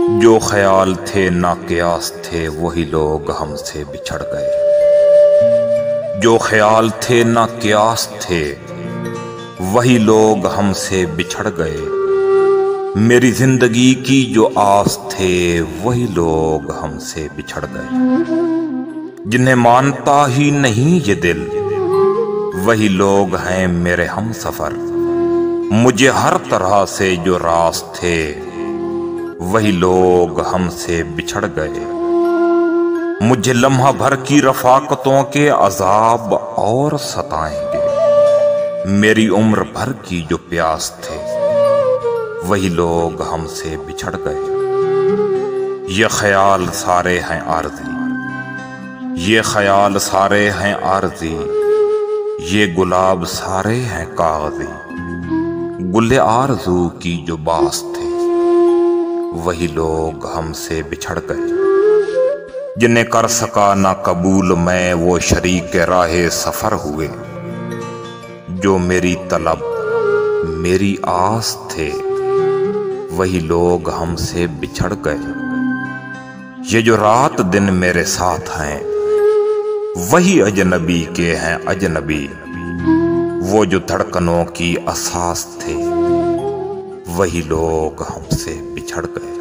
जो ख्याल थे ना कियास थे वही लोग हमसे बिछड़ गए। जो ख्याल थे ना कियास थे वही लोग हमसे बिछड़ गए। मेरी जिंदगी की जो आस थे वही लोग हमसे बिछड़ गए। जिन्हें मानता ही नहीं ये दिल वही लोग हैं मेरे हम सफर। मुझे हर तरह से जो रास थे वही लोग हमसे बिछड़ गए। मुझे लम्हा भर की रफाकतों के अजाब और सताएंगे। मेरी उम्र भर की जो प्यास थे वही लोग हमसे बिछड़ गए। ये ख्याल सारे हैं आरज़ी, ये ख्याल सारे हैं आरज़ी, ये गुलाब सारे हैं कागज़ी। गुल्ले आरज़ू की जो बास थे वही लोग हमसे बिछड़ गए। जिन्हें कर सका ना कबूल मैं वो शरीक राहे सफर हुए। जो मेरी तलब मेरी आस थे वही लोग हमसे बिछड़ गए। ये जो रात दिन मेरे साथ हैं वही अजनबी के हैं अजनबी। वो जो धड़कनों की असास थे वही लोग हमसे बिछड़ गए।